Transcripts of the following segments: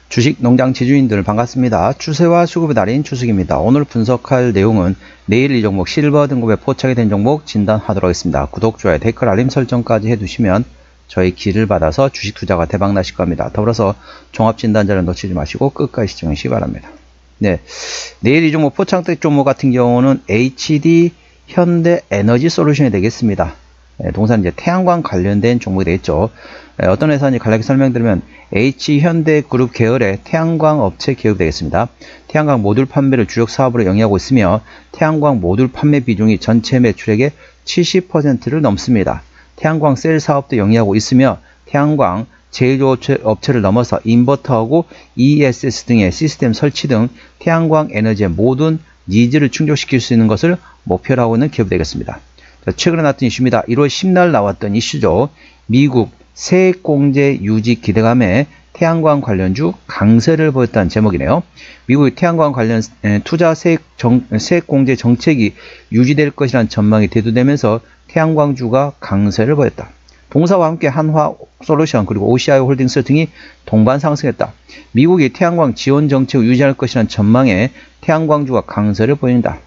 주식 농장 지주인들 반갑습니다. 추세와 수급의 달인 추석입니다. 오늘 분석할 내용은 내일 이 종목 실버 등급에 포착이 된 종목 진단하도록 하겠습니다. 구독, 좋아요, 댓글, 알림 설정까지 해두시면 저희 길을 받아서 주식 투자가 대박 나실 겁니다. 더불어서 종합 진단자를 놓치지 마시고 끝까지 시청하시기 바랍니다. 네, 내일 이 종목 포착된 종목 같은 경우는 HD 현대에너지 솔루션이 되겠습니다. 동사는 이제 태양광 관련된 종목이 되겠죠. 어떤 회사인지 간략히 설명드리면 H현대그룹 계열의 태양광 업체 기업이 되겠습니다. 태양광 모듈 판매를 주력 사업으로 영위하고 있으며 태양광 모듈 판매 비중이 전체 매출액의 70%를 넘습니다. 태양광 셀 사업도 영위하고 있으며 태양광 제조업체를 넘어서 인버터하고 ESS 등의 시스템 설치 등 태양광 에너지의 모든 니즈를 충족시킬 수 있는 것을 목표로 하고 있는 기업이 되겠습니다. 최근에 나왔던 이슈입니다. 1월 10날 나왔던 이슈죠. 미국 세액공제 유지 기대감에 태양광 관련주 강세를 보였다는 제목이네요. 미국의 태양광 관련 투자 세액공제 정책이 유지될 것이라는 전망이 대두되면서 태양광주가 강세를 보였다. 동사와 함께 한화솔루션 그리고 OCI 홀딩스 등이 동반 상승했다. 미국이 태양광 지원 정책을 유지할 것이라는 전망에 태양광주가 강세를 보인다.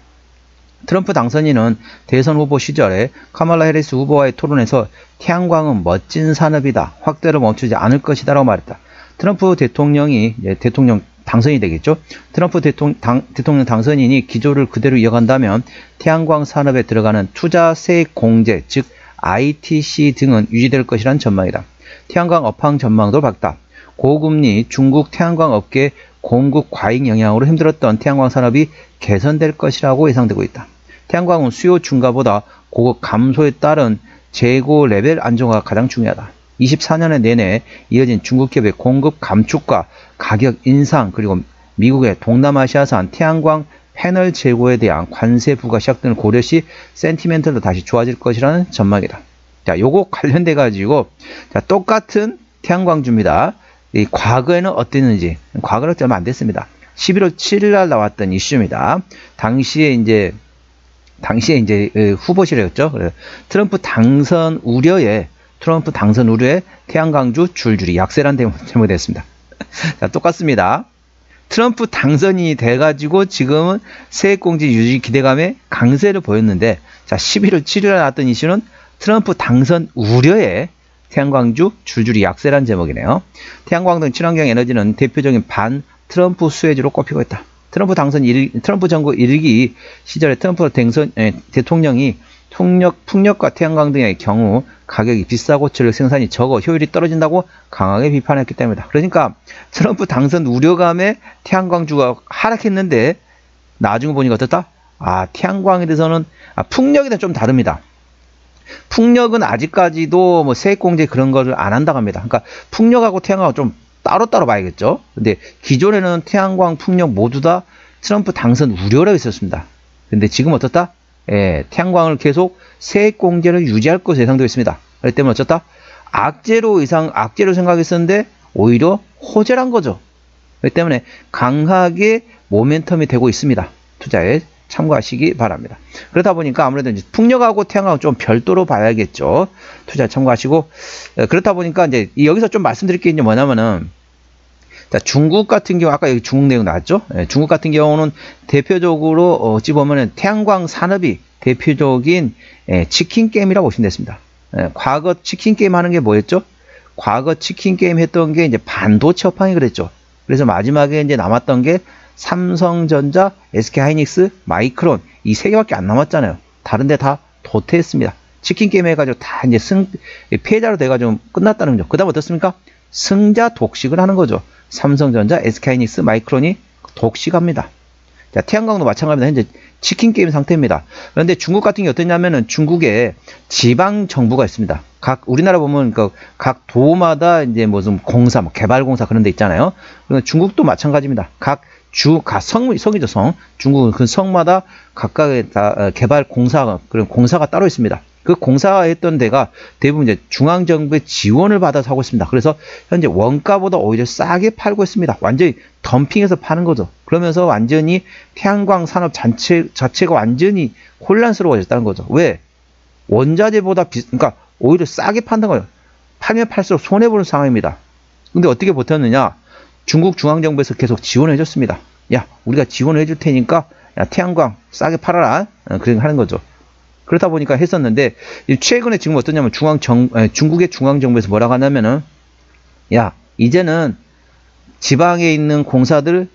트럼프 당선인은 대선 후보 시절에 카말라 해리스 후보와의 토론에서 태양광은 멋진 산업이다. 확대를 멈추지 않을 것이다 라고 말했다. 트럼프 대통령이 대통령 당선이 되겠죠. 트럼프 대통령 당선인이 기조를 그대로 이어간다면 태양광 산업에 들어가는 투자 세액 공제 즉 ITC 등은 유지될 것이라는 전망이다. 태양광 업황 전망도 밝다. 고금리 중국 태양광 업계 공급 과잉 영향으로 힘들었던 태양광 산업이 개선될 것이라고 예상되고 있다. 태양광은 수요 증가보다 고급 감소에 따른 재고 레벨 안정화가 가장 중요하다. 24년에 내내 이어진 중국 기업의 공급 감축과 가격 인상 그리고 미국의 동남아시아산 태양광 패널 재고에 대한 관세 부과 시작 등을 고려 시 센티멘트도 다시 좋아질 것이라는 전망이다. 자, 요거 관련돼 가지고 똑같은 태양광주입니다. 이 과거에는 어땠는지 과거는 얼마 안 됐습니다. 11월 7일 날 나왔던 이슈입니다. 당시에 이제 후보시래였죠. 트럼프 당선 우려에 태양광주 줄줄이 약세라는 제목이 됐습니다. 자, 똑같습니다. 트럼프 당선이 돼가지고 지금은 세액공제 유지 기대감에 강세를 보였는데, 자, 11월 7일 날 나왔던 이슈는 트럼프 당선 우려에 태양광주 줄줄이 약세란 제목이네요. 태양광 등 친환경 에너지는 대표적인 반 트럼프 수혜주로 꼽히고 있다. 트럼프 정부 1기 시절에 트럼프 대통령이 풍력과 태양광 등의 경우 가격이 비싸고 전력 생산이 적어 효율이 떨어진다고 강하게 비판했기 때문이다. 그러니까 트럼프 당선 우려감에 태양광주가 하락했는데 나중에 보니까 어떻다? 태양광에 대해서는 풍력에 대해서 좀 다릅니다. 풍력은 아직까지도 뭐 세액공제 그런 거를 안 한다고 합니다. 그러니까 풍력하고 태양광하고 좀 따로따로 봐야겠죠. 근데 기존에는 태양광, 풍력 모두 다 트럼프 당선 우려라고 있었습니다. 근데 지금 어떻다? 태양광을 계속 세액공제를 유지할 것으로 예상되고 있습니다. 그렇기 때문에 어쩌다? 악재로 생각했었는데 오히려 호재란 거죠. 그렇기 때문에 강하게 모멘텀이 되고 있습니다. 투자에 참고하시기 바랍니다. 그러다 보니까 아무래도 이제 풍력하고 태양광은 좀 별도로 봐야겠죠. 투자에 참고하시고, 그렇다 보니까 이제 여기서 좀 말씀드릴 게 이제 뭐냐면은, 자, 중국 같은 경우, 아까 여기 중국 내용 나왔죠? 중국 같은 경우는 대표적으로, 어찌 보면은 태양광 산업이 대표적인 치킨 게임이라고 보시면 됐습니다. 과거 치킨 게임 하는 게 뭐였죠? 과거 치킨 게임 했던 게 이제 반도체 업황이 그랬죠. 그래서 마지막에 이제 남았던 게 삼성전자, SK하이닉스, 마이크론 이 세 개밖에 안 남았잖아요. 다른 데 다 도태했습니다. 치킨 게임 해가지고 다 이제 패자로 돼가지고 끝났다는 거죠. 그 다음 어떻습니까? 승자 독식을 하는 거죠. 삼성전자, SK하이닉스, 마이크론이 독식합니다. 자, 태양광도 마찬가지입니다. 현재 치킨 게임 상태입니다. 그런데 중국 같은 게 어떠냐면은 중국에 지방 정부가 있습니다. 우리나라 보면 각 도마다 이제 무슨 공사, 개발공사 그런 데 있잖아요. 그런데 중국도 마찬가지입니다. 성이죠, 성. 중국은 그 성마다 각각의 개발 공사가, 그런 공사가 따로 있습니다. 그 공사했던 데가 대부분 이제 중앙정부의 지원을 받아서 하고 있습니다. 그래서 현재 원가보다 오히려 싸게 팔고 있습니다. 완전히 덤핑해서 파는 거죠. 그러면서 완전히 태양광 산업 자체가 완전히 혼란스러워졌다는 거죠. 왜? 원자재보다 그러니까 오히려 싸게 판다는 거예요. 팔면 팔수록 손해보는 상황입니다. 근데 어떻게 버텼느냐? 중국 중앙정부에서 계속 지원을 해줬습니다. 야, 우리가 지원을 해줄 테니까 야, 태양광 싸게 팔아라. 그렇게 하는 거죠. 그렇다 보니까 했었는데 최근에 지금 어떠냐면 중국의 중앙정부에서 뭐라고 하냐면은 야, 이제는 지방에 있는 공사들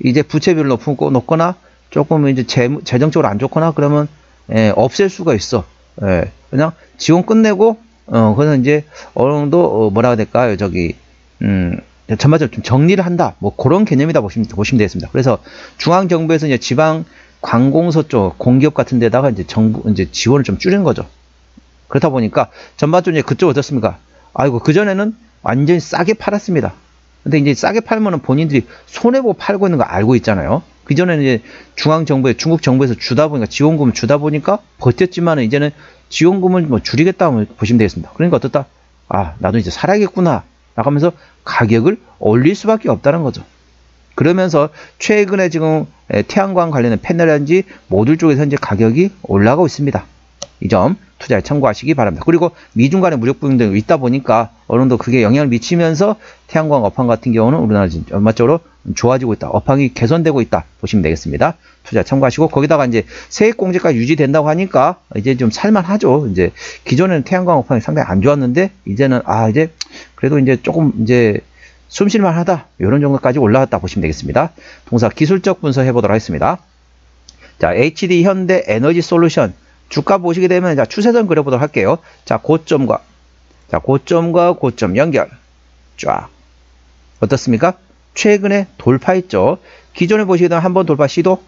이제 부채비를 높거나 조금 이제 재정적으로 안 좋거나 그러면 없앨 수가 있어. 그냥 지원 끝내고 그래서 이제 어느 정도 뭐라 해야 될까요? 전반적으로 좀 정리를 한다. 뭐 그런 개념이다 보시면 되겠습니다. 그래서 중앙 정부에서 이제 지방 관공서 쪽 공기업 같은 데다가 이제 지원을 좀 줄이는 거죠. 그렇다 보니까 전반적으로 이제 그쪽 어떻습니까? 아이고 그전에는 완전히 싸게 팔았습니다. 근데 이제 싸게 팔면은 본인들이 손해보고 팔고 있는 거 알고 있잖아요. 그전에는 이제 중국 정부에서 주다 보니까 지원금을 주다 보니까 버텼지만은 이제는 지원금을 뭐 줄이겠다 보시면 되겠습니다. 그러니까 어떻다? 아, 나도 이제 살아야겠구나. 나가면서 가격을 올릴 수밖에 없다는 거죠. 그러면서 최근에 지금 태양광 관련된 패널이라든지 모듈 쪽에서 현재 가격이 올라가고 있습니다. 이 점 투자에 참고하시기 바랍니다. 그리고 미중 간의 무역 분쟁이 있다 보니까 어느 정도 그게 영향을 미치면서 태양광 업황 같은 경우는 우리나라 전반적으로 좋아지고 있다. 업황이 개선되고 있다. 보시면 되겠습니다. 투자 참고하시고 거기다가 이제 세액공제가 유지된다고 하니까 이제 좀 살만하죠. 이제 기존에는 태양광 업황이 상당히 안 좋았는데 이제는 이제 그래도 이제 조금 이제 숨쉴만 하다. 이런 정도까지 올라왔다 보시면 되겠습니다. 동사 기술적 분석 해보도록 하겠습니다. 자, HD 현대 에너지 솔루션 주가 보시게 되면 자, 추세선 그려보도록 할게요. 자, 고점과 고점 연결. 쫙. 어떻습니까? 최근에 돌파했죠. 기존에 보시게 되면 한 번 돌파 시도,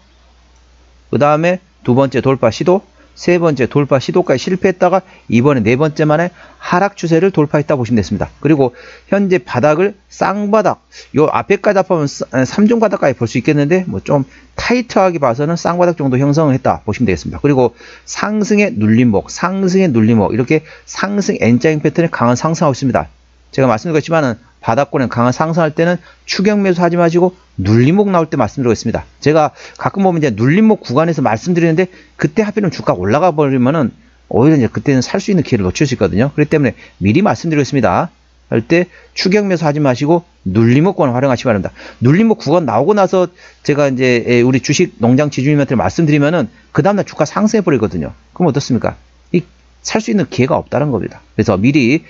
그 다음에 두 번째 돌파 시도, 세 번째 돌파 시도까지 실패했다가 이번에 네 번째 만에 하락 추세를 돌파했다 보시면 됐습니다. 그리고 현재 바닥을 쌍바닥, 요 앞에까지 합하면 3중 바닥까지 볼 수 있겠는데 뭐 좀 타이트하게 봐서는 쌍바닥 정도 형성을 했다 보시면 되겠습니다. 그리고 상승의 눌림목 이렇게 상승 N자형 패턴이 강한 상승하고 있습니다. 제가 말씀드렸지만은 바닥권에 강한 상승할 때는 추격 매수 하지 마시고 눌림목 나올 때 말씀드리고 있습니다. 제가 가끔 보면 이제 눌림목 구간에서 말씀드리는데 그때 하필이면 주가가 올라가 버리면은 오히려 이제 그때는 살 수 있는 기회를 놓칠 수 있거든요. 그렇기 때문에 미리 말씀드리겠습니다. 할 때 추격 매수 하지 마시고 눌림목 구간을 활용하시기 바랍니다. 눌림목 구간 나오고 나서 제가 이제 우리 주식 농장 지주님한테 말씀드리면은 그 다음날 주가 상승해 버리거든요. 그럼 어떻습니까? 살 수 있는 기회가 없다는 겁니다. 그래서 미리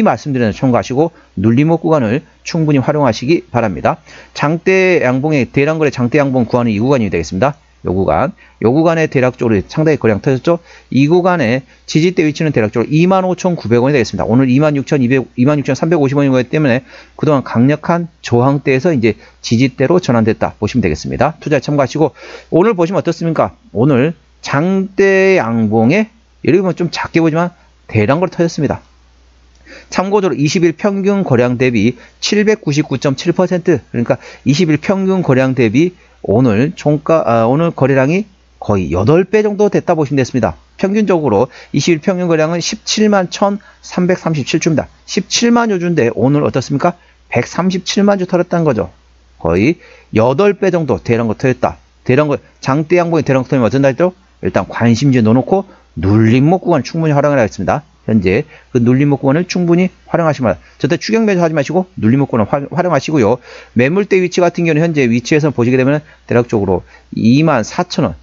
말씀드리는 참고하시고 눌림목 구간을 충분히 활용하시기 바랍니다. 장대 양봉의 대량거래 장대 양봉 구간은 이 구간이 되겠습니다. 요 구간에 대략적으로 상당히 거래량 터졌죠. 이 구간에 지지대 위치는 대략적으로 25,900원이 되겠습니다. 오늘 26,350원인 거기 때문에 그동안 강력한 저항대에서 이제 지지대로 전환됐다 보시면 되겠습니다. 투자에 참고하시고 오늘 보시면 어떻습니까? 오늘 장대 양봉에 예를 들면 좀 작게 보지만 대량거래 터졌습니다. 참고적으로 20일 평균 거래량 대비 799.7% 그러니까 20일 평균 거래량 대비 오늘 오늘 거래량이 거의 8배 정도 됐다 보시면 됐습니다. 평균적으로 20일 평균 거래량은 17만 1,337주입니다. 17만 주인데 오늘 어떻습니까? 137만 주 털었다는 거죠. 거의 8배 정도 대량거 터졌다. 장대 양봉의 대량거 터지면 어쩐다 했죠? 일단 관심주에 넣어놓고 눌림목 구간을 충분히 활용을 하겠습니다. 현재 그 눌림목 구간을 충분히 활용하시면 됩니다. 절대 추격 매수 하지 마시고 눌림목 구간을 활용하시고요. 매물대 위치 같은 경우는 현재 위치에서 보시게 되면 대략적으로 24,000원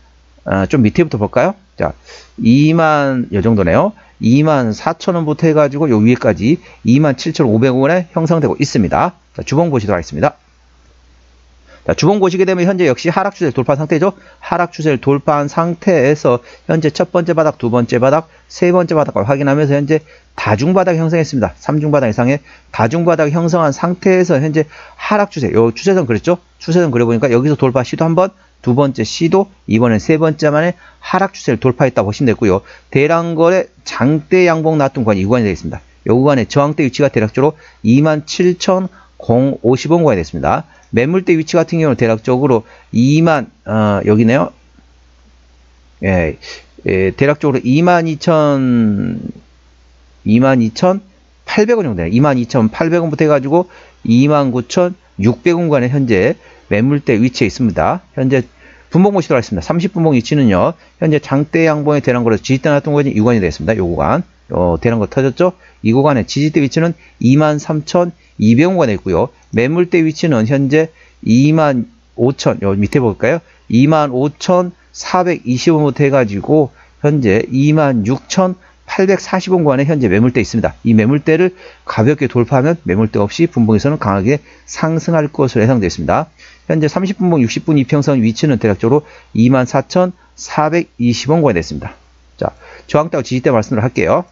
좀 밑에부터 볼까요? 자, 2만 요 정도네요. 24,000원부터 해가지고 요 위에까지 27,500원에 형성되고 있습니다. 자, 주봉 보시도록 하겠습니다. 자, 주봉 보시게 되면 현재 역시 하락 추세를 돌파한 상태죠. 하락 추세를 돌파한 상태에서 현재 첫 번째 바닥, 두 번째 바닥, 세 번째 바닥을 확인하면서 현재 다중바닥 형성했습니다. 3중바닥 이상의 다중바닥 형성한 상태에서 현재 하락 추세, 요 추세선 그랬죠? 추세선 그려보니까 여기서 돌파 시도 한 번, 두 번째 시도, 이번엔 세 번째 만에 하락 추세를 돌파했다 보시면 되고요. 대량거래 장대 양봉 나왔던 구간이 이 구간이 되겠습니다. 요 구간의 저항대 위치가 대략적으로 27,050원 구간이 됐습니다. 매물대 위치 같은 경우는 대략적으로 여기네요. 대략적으로 22,800원 정도 돼요. 22,800원부터 해가지고 29,600원 구간에 현재 매물대 위치에 있습니다. 현재 분봉 보시도록 하겠습니다. 30분봉 위치는요. 현재 장대 양봉의 대량거래 지지대 나왔던 구간이 이 구간이 되겠습니다. 요 구간. 되는 거 터졌죠? 이 구간의 지지대 위치는 23,200원권에 있고요. 매물대 위치는 현재 25,000, 요 밑에 볼까요? 25,420원부터 해가지고 현재 26,840원권에 현재 매물대 있습니다. 이 매물대를 가볍게 돌파하면 매물대 없이 분봉에서는 강하게 상승할 것으로 예상되어 있습니다. 현재 30분봉, 60분 이평선 위치는 대략적으로 24,420원권에 됐습니다. 자, 저항대와 지지대 말씀을 할게요.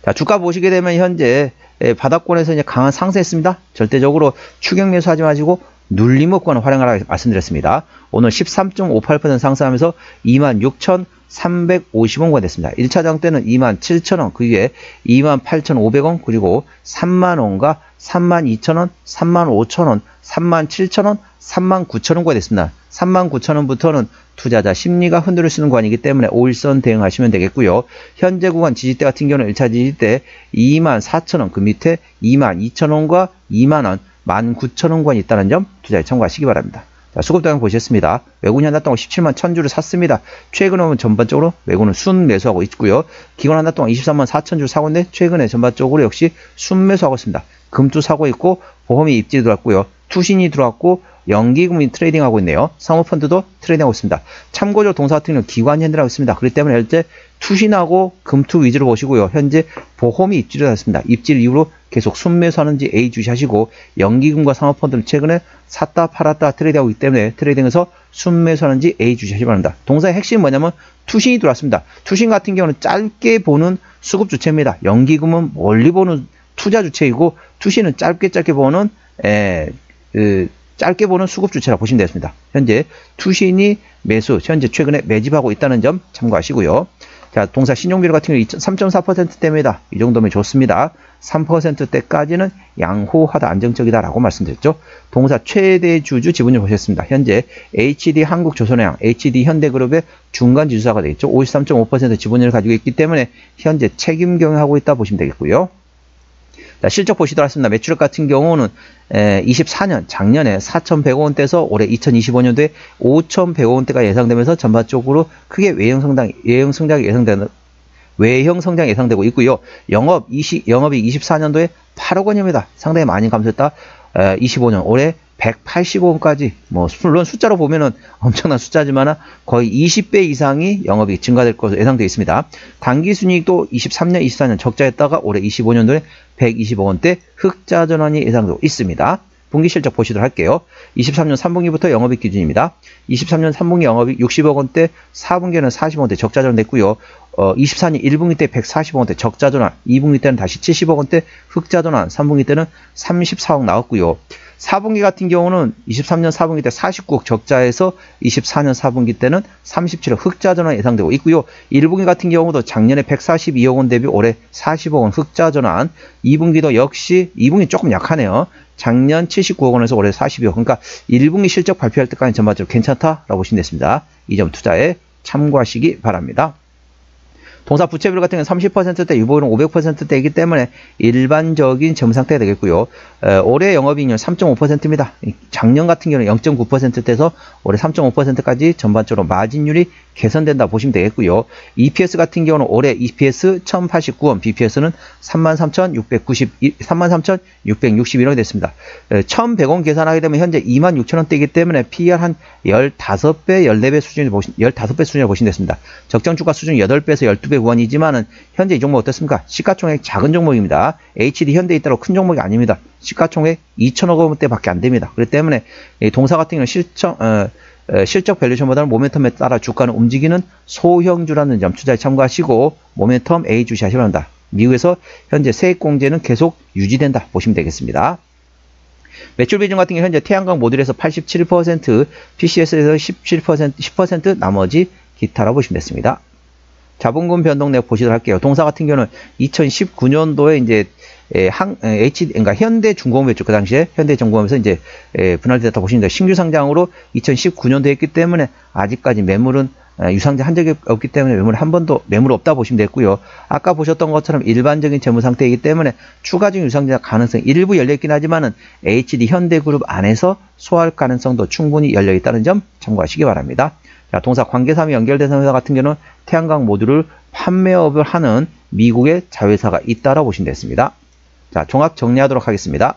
자, 주가 보시게 되면 현재 바닥권에서 이제 강한 상승했습니다. 절대적으로 추격 매수하지 마시고 눌림 먹고는 활용하라고 말씀드렸습니다. 오늘 13.58% 상승하면서 26,350원권 됐습니다. 1차 장대는 27,000원, 그 위에 28,500원, 그리고 30,000원과 32,000원, 35,000원, 37,000원, 39,000원권 됐습니다. 39,000원부터는 투자자 심리가 흔들릴 수 있는 구간이기 때문에 5일선 대응하시면 되겠고요. 현재 구간 지지대 같은 경우는 1차 지지대 24,000원, 그 밑에 22,000원과 2만원, 19,000원권이 있다는 점 투자에 참고하시기 바랍니다. 자, 수급당형 보셨습니다. 외국인 한달 동안 17만 1000주를 샀습니다. 최근에 보면 전반적으로 외국은 순 매수하고 있고요. 기관 한달 동안 23만 4000주를 사고 있는데 최근에 전반적으로 역시 순 매수하고 있습니다. 금투 사고 있고 보험이 입질이 들어왔고요. 투신이 들어왔고 연기금이 트레이딩하고 있네요. 사모펀드도 트레이딩하고 있습니다. 참고적으로 동사 같은 경우는 기관이 핸들하고 있습니다. 그렇기 때문에 현재 투신하고 금투 위주로 보시고요. 현재 보험이 입질을 했습니다. 입질 이후로 계속 순매수하는지 A 주시하시고 연기금과 사모펀드는 최근에 샀다 팔았다 트레이딩하고 있기 때문에 트레이딩에서 순매수하는지 A 주시하시기 바랍니다. 동사의 핵심은 뭐냐면 투신이 들어왔습니다. 투신 같은 경우는 짧게 보는 수급 주체입니다. 연기금은 멀리 보는 투자 주체이고 투신은 짧게 보는 짧게 보는 수급 주체라고 보시면 되겠습니다. 현재 투신이 매수, 현재 최근에 매집하고 있다는 점 참고하시고요. 자, 동사 신용비율 같은 경우 3.4%대입니다. 이 정도면 좋습니다. 3%대까지는 양호하다, 안정적이다라고 말씀드렸죠. 동사 최대 주주 지분율 보셨습니다. 현재 HD 한국조선해양, HD 현대그룹의 중간 지주사가 되겠죠. 53.5% 지분율을 가지고 있기 때문에 현재 책임 경영하고 있다 보시면 되겠고요. 자, 실적 보시도록 하겠습니다. 매출액 같은 경우는 24년 작년에 4,100원대에서 올해 2025년도에 5,100원대가 예상되면서 전반적으로 크게 외형 성장이 예상되고 있고요. 영업이 24년도에 8억 원입니다. 상당히 많이 감소했다. 25년 올해 185원까지, 물론 숫자로 보면은 엄청난 숫자지만 거의 20배 이상이 영업이 증가될 것으로 예상되어 있습니다. 당기순이익도 23년, 24년 적자였다가 올해 25년도에 120억원대 흑자 전환이 예상되고 있습니다. 분기 실적 보시도록 할게요. 23년 3분기부터 영업이익 기준입니다. 23년 3분기 영업이익 60억원대, 4분기에는 40억원대 적자 전환됐고요. 24년 1분기 때 140억원대 적자 전환, 2분기 때는 다시 70억원대 흑자 전환, 3분기 때는 34억 나왔고요. 4분기 같은 경우는 23년 4분기 때 49억 적자에서 24년 4분기 때는 37억 흑자 전환 예상되고 있고요. 1분기 같은 경우도 작년에 142억 원 대비 올해 40억 원 흑자 전환, 2분기도 역시 2분기 조금 약하네요. 작년 79억 원에서 올해 42억. 그러니까 1분기 실적 발표할 때까지 전반적으로 괜찮다라고 보시면 됐습니다. 이 점 투자에 참고하시기 바랍니다. 동사 부채비율 같은 경우는 30%대, 유보율은 500%대이기 때문에 일반적인 재무 상태가 되겠고요. 올해 영업이익률 3.5%입니다. 작년 같은 경우는 0.9%대에서 올해 3.5%까지 전반적으로 마진율이 개선된다 보시면 되겠고요. EPS 같은 경우는 올해 EPS 1,089원, BPS는 33,661원이 됐습니다. 1,100원 계산하게 되면 현재 26,000원대이기 때문에 PER 한 15배, 14배 수준을 보시면 됐습니다. 적정 주가 수준 8배에서 12배 구간이지만은 현재 이 종목 어떻습니까? 시가총액 작은 종목입니다. HD 현대에 따라 큰 종목이 아닙니다. 시가총액 2천억 원대밖에 안 됩니다. 그렇기 때문에 동사 같은 경우는 실적 밸류션보다는 모멘텀에 따라 주가는 움직이는 소형주라는 점 투자에 참고하시고 모멘텀 A 주시하시기 바랍니다. 미국에서 현재 세액공제는 계속 유지된다 보시면 되겠습니다. 매출 비중 같은 경우 현재 태양광 모듈에서 87%, PCS에서 10%, 나머지 기타라고 보시면 됐습니다. 자본금 변동 내역 보시도록 할게요. 동사 같은 경우는 2019년도에 이제 그러니까 현대중공업이었죠. 그 당시에 현대중공업에서 이제 분할됐다 보시면 돼요. 신규 상장으로 2019년도에 했기 때문에 아직까지 매물은 유상증 한 적이 없기 때문에 매물 한 번도 매물 없다 보시면 되고요. 아까 보셨던 것처럼 일반적인 재무 상태이기 때문에 추가적인 유상증 가능성 일부 열려있긴 하지만은 HD 현대그룹 안에서 소화할 가능성도 충분히 열려있다는 점 참고하시기 바랍니다. 자, 동사 관계사항이 연결된 회사 같은 경우는 태양광 모듈을 판매업을 하는 미국의 자회사가 있다라고 보시면 되겠습니다. 자, 종합 정리하도록 하겠습니다.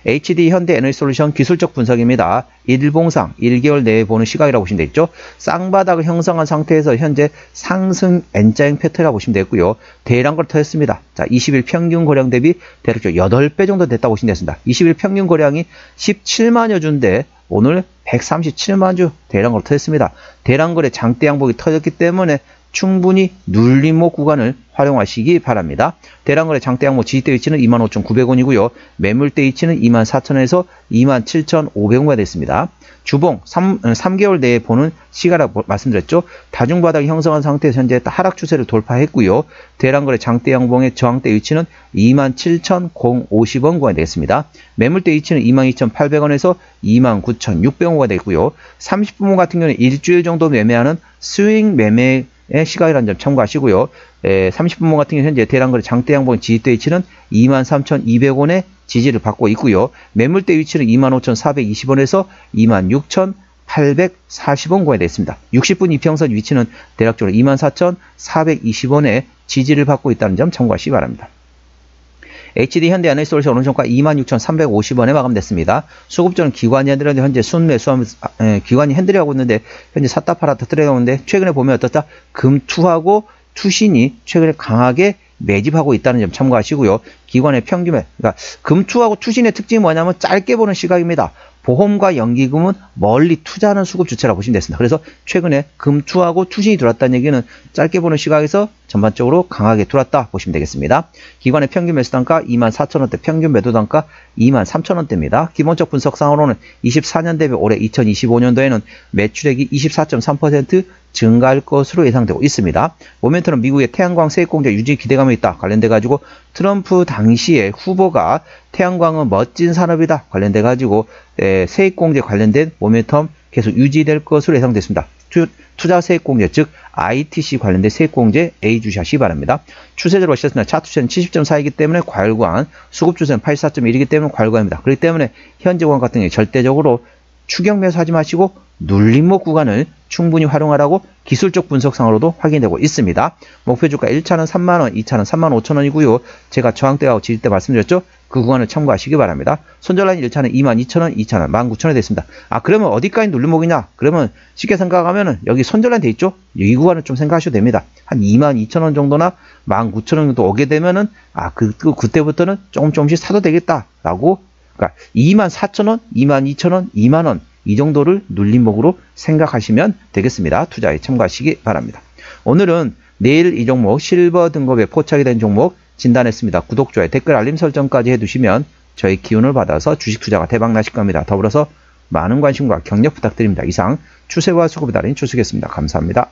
HD 현대에너지솔루션 기술적 분석입니다. 일봉상 1개월 내에 보는 시각이라고 보시면 되겠죠. 쌍바닥을 형성한 상태에서 현재 상승 N자형 패턴이라고 보시면 되겠고요. 대량거래 터졌습니다. 자, 20일 평균 거래량 대비 대략적으로 8배 정도 됐다고 보시면 되겠습니다. 20일 평균 거래량이 17만여 주인데 오늘 137만 주 대량거래 터졌습니다. 대량거래 장대 양봉이 터졌기 때문에 충분히 눌림목 구간을 활용하시기 바랍니다. 대량거래 장대 양봉 지지대 위치는 25,900원이고요. 매물대 위치는 24,000원에서 27,500원가 됐습니다. 주봉 3개월 내에 보는 시가라고 말씀드렸죠. 다중바닥이 형성한 상태에서 현재 하락 추세를 돌파했고요. 대량거래 장대 양봉의 저항대 위치는 27,050원 구간이 되겠습니다. 매물대 위치는 22,800원에서 29,600원가 되고요. 30분봉 같은 경우는 일주일 정도 매매하는 스윙 매매 시각이라는 점 참고하시고요. 30분봉 같은 경우 현재 대량거래 장대 양봉 지지대 위치는 23,200원의 지지를 받고 있고요. 매물대 위치는 25,420원에서 26,840원 구간이 됐습니다. 60분 이평선 위치는 대략적으로 24,420원의 지지를 받고 있다는 점 참고하시기 바랍니다. HD 현대에너지솔루션 오른손가 26,350원에 마감됐습니다. 수급주는 기관이 핸들하는데 현재 순매수하면서 기관이 핸들하고 있는데 현재 샀다 팔아 터뜨려고 있는데 최근에 보면 어떻다? 금투하고 투신이 최근에 강하게 매집하고 있다는 점 참고하시고요. 기관의 평균에 그러니까 금투하고 투신의 특징이 뭐냐면 짧게 보는 시각입니다. 보험과 연기금은 멀리 투자하는 수급 주체라고 보시면 되겠습니다. 그래서 최근에 금투하고 투신이 들어왔다는 얘기는 짧게 보는 시각에서 전반적으로 강하게 들어왔다 보시면 되겠습니다. 기관의 평균 매수 단가 24,000원대, 평균 매도 단가 23,000원대입니다. 기본적 분석상으로는 24년 대비 올해 2025년도에는 매출액이 24.3% 증가할 것으로 예상되고 있습니다. 모멘트는 미국의 태양광 세액공제 유지 기대감이 있다 관련돼 가지고 트럼프 당시에 후보가 태양광은 멋진 산업이다 관련돼 가지고 세액공제 관련된 모멘텀 계속 유지될 것으로 예상됐습니다. 투자 세액공제 즉 ITC 관련된 세액공제 A 주시하시기 바랍니다. 추세대로 보셨습니다. 차트 추세는 70.4이기 때문에 과열구간, 수급 추세는 84.1이기 때문에 과열구간입니다. 그렇기 때문에 현재 구간 같은 경우 절대적으로 추격 매수하지 마시고 눌림목 구간을 충분히 활용하라고 기술적 분석상으로도 확인되고 있습니다. 목표주가 1차는 3만원, 2차는 35,000원이고요. 제가 저항대하고 지지대 말씀드렸죠? 그 구간을 참고하시기 바랍니다. 손절라인 1차는 22,000원, 2차는 19,000원이 됐습니다. 아, 그러면 어디까지 눌림목이냐? 그러면 쉽게 생각하면은 여기 손절라인 돼 있죠? 이 구간을 좀 생각하셔도 됩니다. 한 22,000원 정도나 19,000원 정도 오게 되면은 그때부터는 조금씩 사도 되겠다라고 그러니까 24,000원, 22,000원, 2만원 이 정도를 눌림목으로 생각하시면 되겠습니다. 투자에 참고하시기 바랍니다. 오늘은 내일 이 종목 실버 등급에 포착이 된 종목 진단했습니다. 구독, 좋아요, 댓글, 알림 설정까지 해두시면 저희 기운을 받아서 주식 투자가 대박 나실 겁니다. 더불어서 많은 관심과 격려 부탁드립니다. 이상 추세와 수급에 달인 추수겠습니다. 감사합니다.